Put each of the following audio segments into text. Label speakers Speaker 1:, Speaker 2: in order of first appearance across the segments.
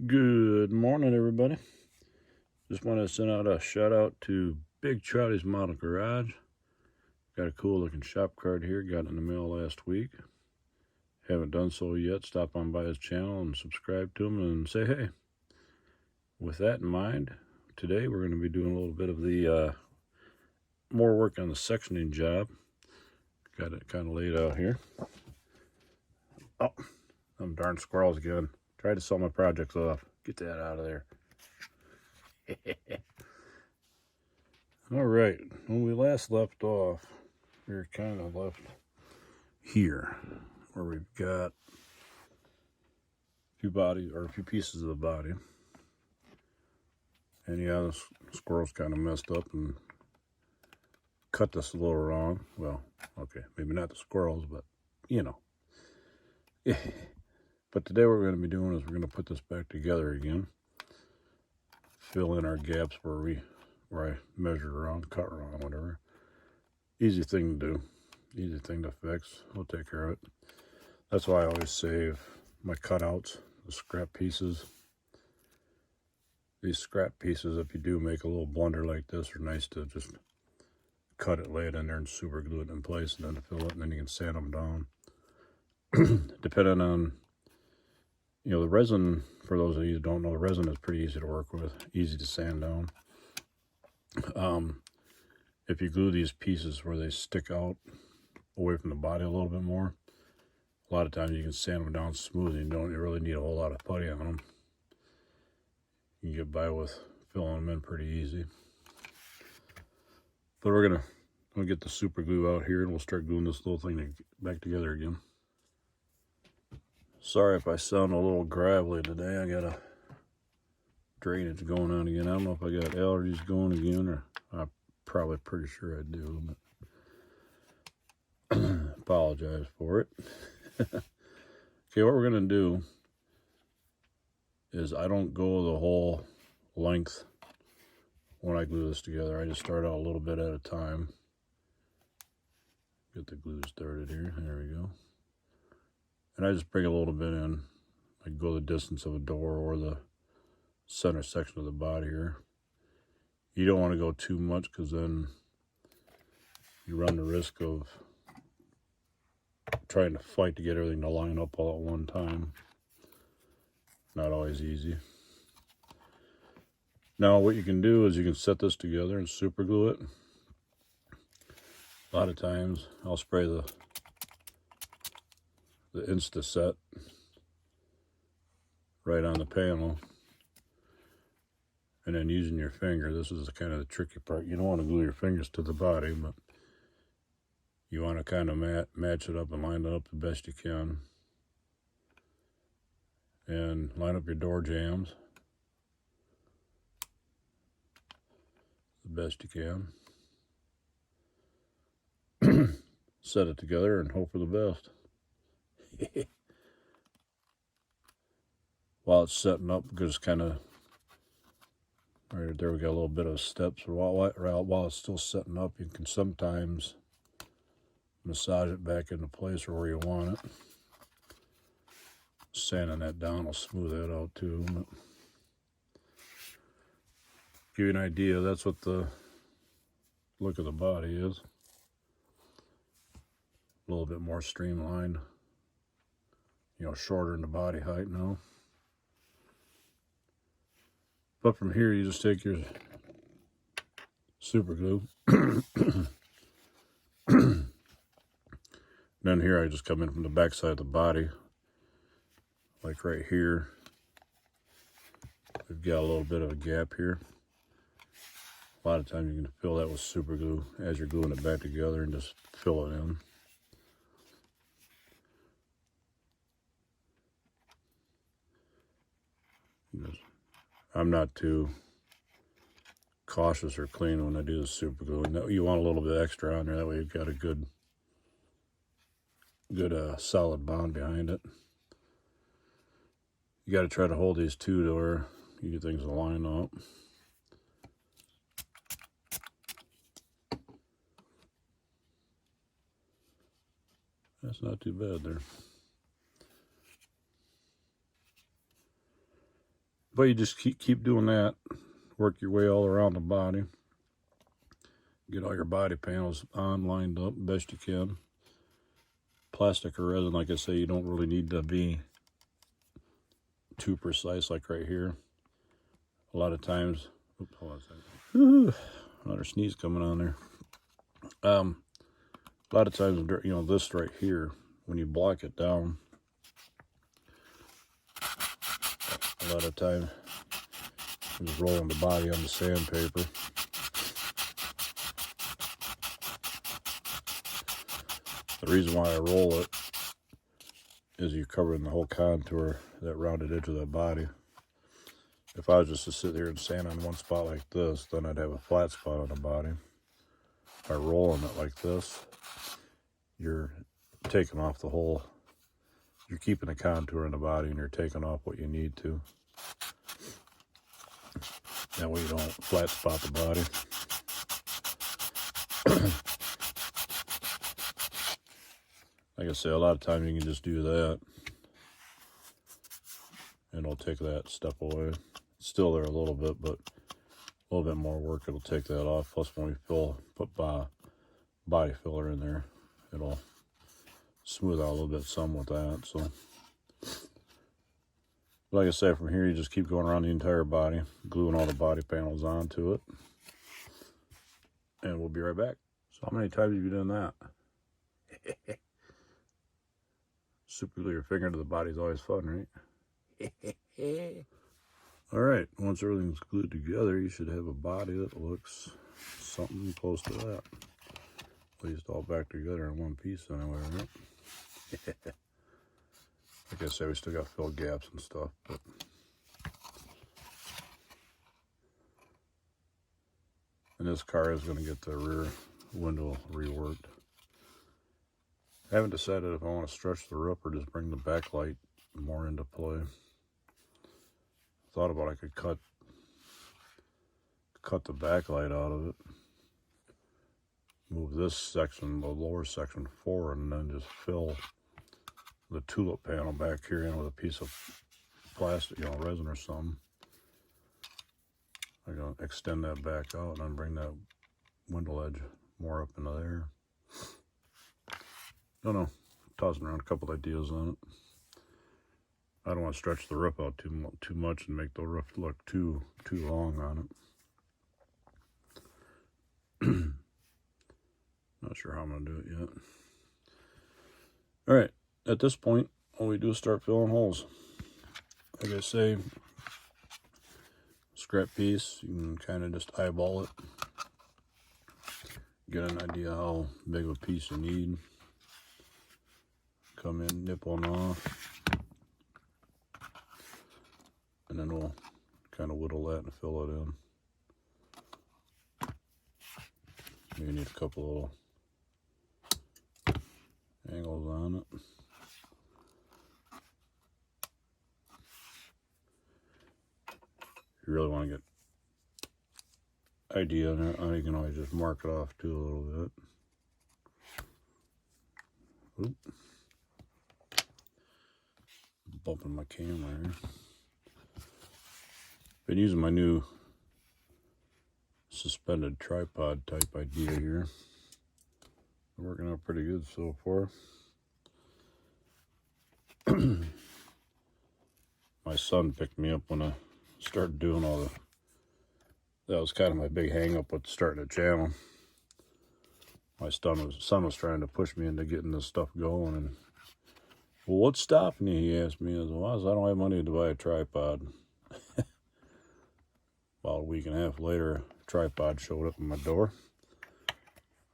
Speaker 1: Good morning, everybody. Just want to send out a shout out to Big Trouty's Model Garage. Got a cool looking shop card here, got it in the mail last week. Haven't done so yet, stop on by his channel and subscribe to him and say hey. With that in mind, today we're going to be doing a little bit of the more work on the sectioning job. Got it kind of laid out here. Oh, them darn squirrels again. Tried to sell my projects off. Get that out of there. All right, when we last left off, we were kind of left here where we've got a few pieces of the body. And yeah, the squirrel's kind of messed up and cut this a little wrong. Well, okay, maybe not the squirrels, but you know. But today what we're going to be doing is we're going to put this back together again. Fill in our gaps where I measured wrong, cut wrong, whatever. Easy thing to do. Easy thing to fix. We'll take care of it. That's why I always save my cutouts, the scrap pieces. These scrap pieces, if you do make a little blunder like this, are nice to just cut it, lay it in there, and super glue it in place, and then fill it, and then you can sand them down. Depending on, the resin, for those of you who don't know, the resin is pretty easy to work with, easy to sand down. If you glue these pieces where they stick out away from the body a little bit more, a lot of times you can sand them down smooth and you don't really need a whole lot of putty on them. You can get by with filling them in pretty easy. But we're gonna get the super glue out here and we'll start gluing this little thing back together again. Sorry if I sound a little gravelly today. I got a drainage going on again. I don't know if I got allergies going again, or I'm probably pretty sure I do, but apologize for it. Okay, what we're gonna do is I don't go the whole length when I glue this together. I just start out a little bit at a time. Get the glue started here. There we go. And I just bring a little bit in. I go the distance of a door or the center section of the body here. You don't want to go too much because then you run the risk of trying to fight to get everything to line up all at one time. Not always easy. Now what you can do is you can set this together and super glue it. A lot of times I'll spray the Insta-Set right on the panel, and then using your finger. This is kind of the tricky part. You don't want to glue your fingers to the body, but you want to kind of match it up and line it up the best you can. And line up your door jambs the best you can. Set it together and hope for the best. While it's setting up, because kind of right there we got a little bit of steps. While it's still setting up, you can sometimes massage it back into place or where you want it. Sanding that down will smooth that out too. But give you an idea, that's what the look of the body is. A little bit more streamlined, shorter in the body height now. But from here, you just take your super glue. Then here, I just come in from the back side of the body, like right here. We've got a little bit of a gap here. A lot of times you can fill that with super glue as you're gluing it back together and just fill it in. I'm not too cautious or clean when I do the super glue. You want a little bit extra on there, that way you've got a good solid bond behind it. You got to try to hold these two to where you get things to line up. That's not too bad there. But you just keep doing that. Work your way all around the body. Get all your body panels on, lined up best you can. Plastic or resin, like I say, you don't really need to be too precise like right here. A lot of times, oops, hold on a second. Another sneeze coming on there. A lot of times, you know, this right here, when you block it down, a lot of times, I'm just rolling the body on the sandpaper. The reason why I roll it is you're covering the whole contour, that rounded edge of that body. If I was just to sit here and sand on one spot like this, then I'd have a flat spot on the body. By rolling it like this, you're taking off the whole, you're keeping the contour in the body and you're taking off what you need to. That way you don't flat spot the body. Like I say, a lot of times you can just do that and it'll take that step away. It's still there a little bit, but a little bit more work, it'll take that off. Plus when we put body filler in there, it'll smooth out a little bit some with that. So like I said, from here you just keep going around the entire body, gluing all the body panels onto it, and we'll be right back. So how many times have you done that? Super glue your finger to the body is always fun, right? All right, once everything's glued together, you should have a body that looks something close to that. At least all back together in one piece anyway, right? Like I said, we still got fill gaps and stuff, but and this car is going to get the rear window reworked. I haven't decided if I want to stretch the roof or just bring the backlight more into play. Thought about I could cut the backlight out of it, move this section, the lower section forward, and then just fill the tulip panel back here in with a piece of plastic, you know, resin or something. I'm gonna extend that back out and then bring that window edge more up into there. Don't know, tossing around a couple ideas on it. I don't want to stretch the roof out too much and make the roof look too long on it. Not sure how I'm gonna do it yet. All right, at this point, all we do is start filling holes. Like I say, scrap piece, you can kind of just eyeball it, get an idea how big of a piece you need. Come in, nip one off, and then we'll kind of whittle that and fill it in. Maybe need a couple little angles on it. If you really want to get idea on it, you can always just mark it off too a little bit. Oop. Bumping my camera here. Been using my new suspended tripod type idea here. Working out pretty good so far. My son picked me up when I started doing all the, that was kind of my big hang up with starting a channel. My son was trying to push me into getting this stuff going, and well, what's stopping you? He asked me. I don't have money to buy a tripod. About a week and a half later, a tripod showed up at my door.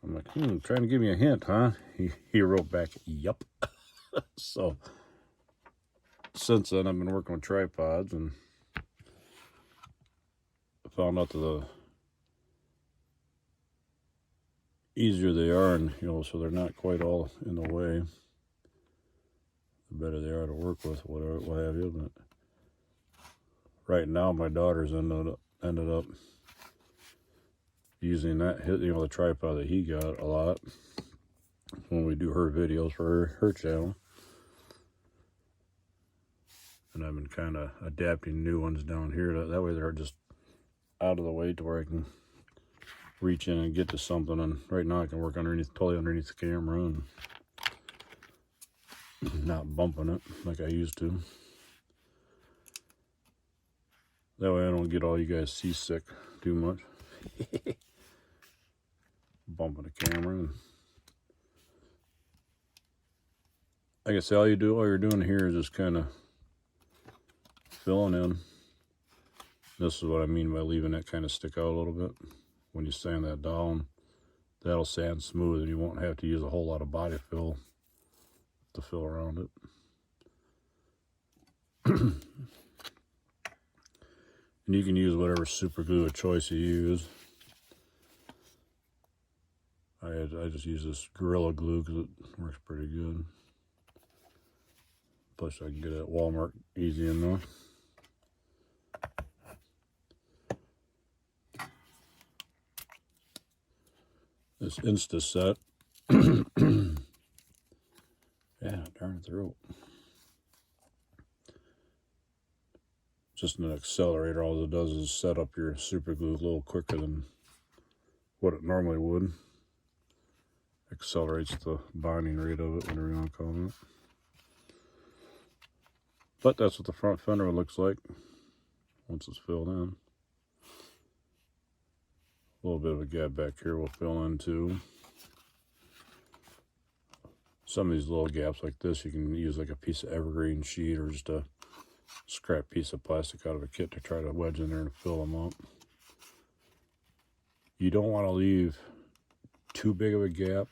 Speaker 1: I'm like, trying to give me a hint, huh? He wrote back, yup. So, since then, I've been working with tripods, and I found out that the easier they are, and so they're not quite all in the way, the better they are to work with, what have you. But right now, my daughter's ended up using that, the tripod that he got a lot when we do her videos for her channel. And I've been kind of adapting new ones down here. That way they're just out of the way to where I can reach in and get to something. And right now I can work underneath, totally underneath the camera and not bumping it like I used to. That way I don't get all you guys seasick too much. Bumping the camera. And like I say, all you're doing here is just kind of filling in. This is what I mean by leaving it kind of stick out a little bit. When you sand that down, that'll sand smooth and you won't have to use a whole lot of body fill to fill around it. And you can use whatever super glue of choice you use. I just use this Gorilla Glue because it works pretty good. Plus I can get it at Walmart easy enough. This Instaset. Yeah, darn throat. Just an accelerator. All it does is set up your super glue a little quicker than what it normally would. Accelerates the bonding rate of it, whatever you want to call it. But that's what the front fender looks like once it's filled in. A little bit of a gap back here we'll fill in too. Some of these little gaps like this you can use like a piece of evergreen sheet or just a scrap piece of plastic out of a kit to try to wedge in there and fill them up. You don't want to leave too big of a gap.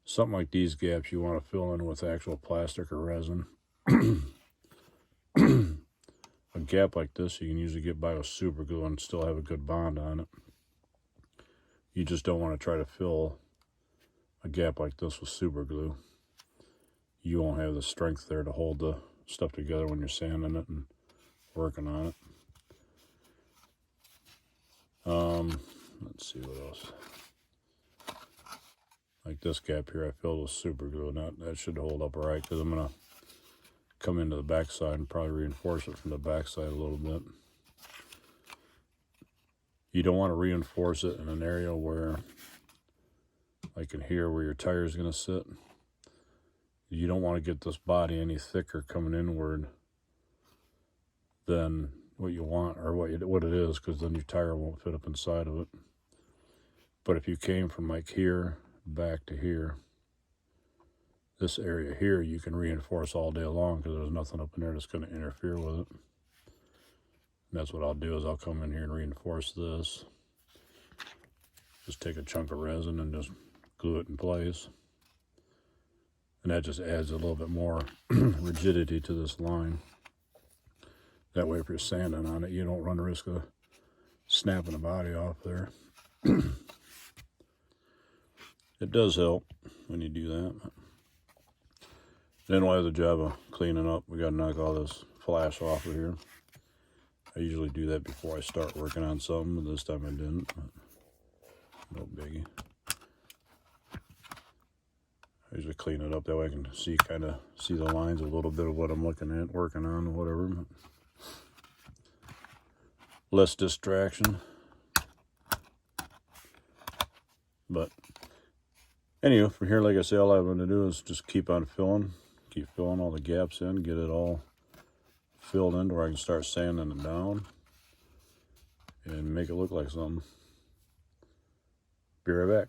Speaker 1: Something like these gaps you want to fill in with actual plastic or resin. A gap like this you can usually get by with super glue and still have a good bond on it. You just don't want to try to fill a gap like this with super glue. You won't have the strength there to hold the stuff together when you're sanding it and working on it. Let's see what else. Like this gap here I filled with super glue. Now that should hold up right because I'm going to come into the backside and probably reinforce it from the backside a little bit. You don't want to reinforce it in an area where, like in here where your tire is going to sit. You don't want to get this body any thicker coming inward than what you want or what it is, because then your tire won't fit up inside of it. But if you came from like here back to here, this area here you can reinforce all day long because there's nothing up in there that's going to interfere with it. And that's what I'll do is I'll come in here and reinforce this. Just take a chunk of resin and just glue it in place. And that just adds a little bit more rigidity to this line. That way if you're sanding on it, you don't run the risk of snapping the body off there. It does help when you do that. Then we'll have the job of cleaning up. We got to knock all this flash off of here. I usually do that before I start working on something, but this time I didn't. No biggie. I usually clean it up that way I can kind of see the lines, a little bit of what I'm looking at, working on, whatever. Less distraction. But anyway, from here, like I say, all I'm going to do is just keep on filling. Keep filling all the gaps in, get it all filled in to where I can start sanding it down and make it look like something. Be right back.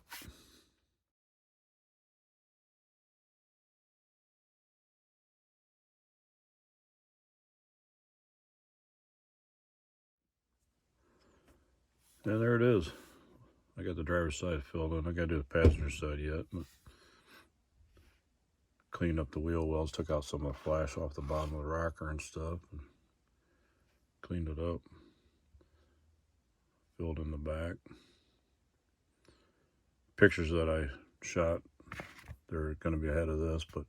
Speaker 1: And there it is. I got the driver's side filled in. I got to do the passenger side yet. But cleaned up the wheel wells, took out some of the flash off the bottom of the rocker and stuff, and cleaned it up. Filled in the back. Pictures that I shot, they're going to be ahead of this, but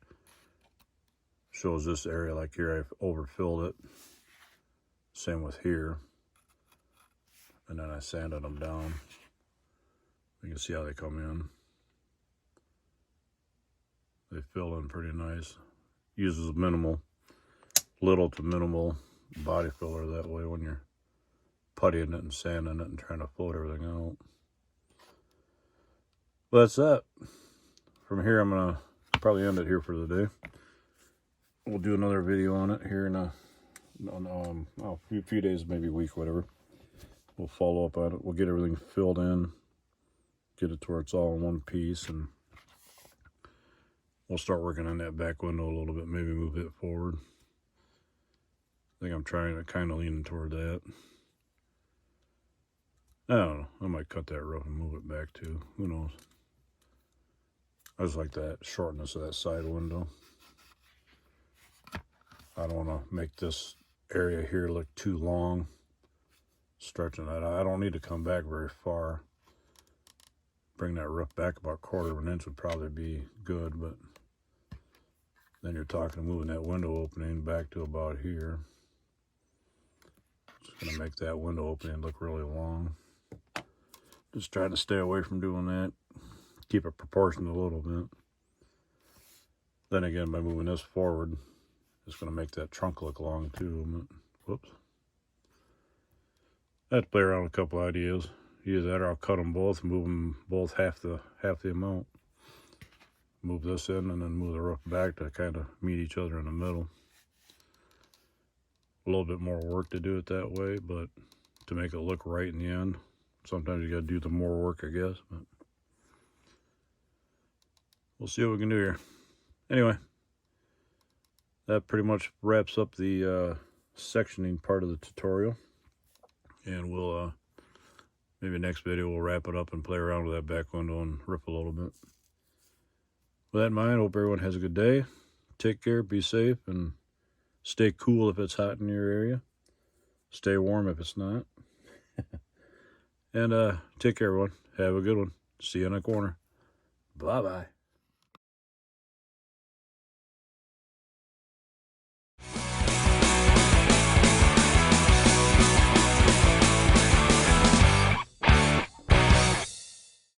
Speaker 1: shows this area like here I've overfilled it. Same with here. And then I sanded them down. You can see how they come in. They fill in pretty nice. Uses little to minimal body filler that way when you're puttying it and sanding it and trying to float everything out. Well, that's that. From here, I'm going to probably end it here for the day. We'll do another video on it here in a few days, maybe a week, whatever. We'll follow up on it. We'll get everything filled in, get it to where it's all in one piece, and we'll start working on that back window a little bit, maybe move it forward. I think I'm trying to kind of lean toward that. I don't know. I might cut that roof and move it back too. Who knows? I just like that shortness of that side window. I don't want to make this area here look too long. Stretching that out. I don't need to come back very far. Bring that roof back about 1/4 of an inch would probably be good, but then you're talking moving that window opening back to about here. Just going to make that window opening look really long. Just trying to stay away from doing that. Keep it proportioned a little bit. Then again, by moving this forward, it's going to make that trunk look long too. But, whoops. I have to play around with a couple ideas. Either that or I'll cut them both, move them both half the amount. Move this in and then move the roof back to kind of meet each other in the middle. A little bit more work to do it that way, but to make it look right in the end. Sometimes you got to do the more work, I guess. But we'll see what we can do here. Anyway, that pretty much wraps up the sectioning part of the tutorial. And we'll, maybe next video we'll wrap it up and play around with that back window and rip a little bit. With that in mind, I hope everyone has a good day. Take care, be safe, and stay cool if it's hot in your area. Stay warm if it's not. And take care, everyone. Have a good one. See you in the corner. Bye-bye.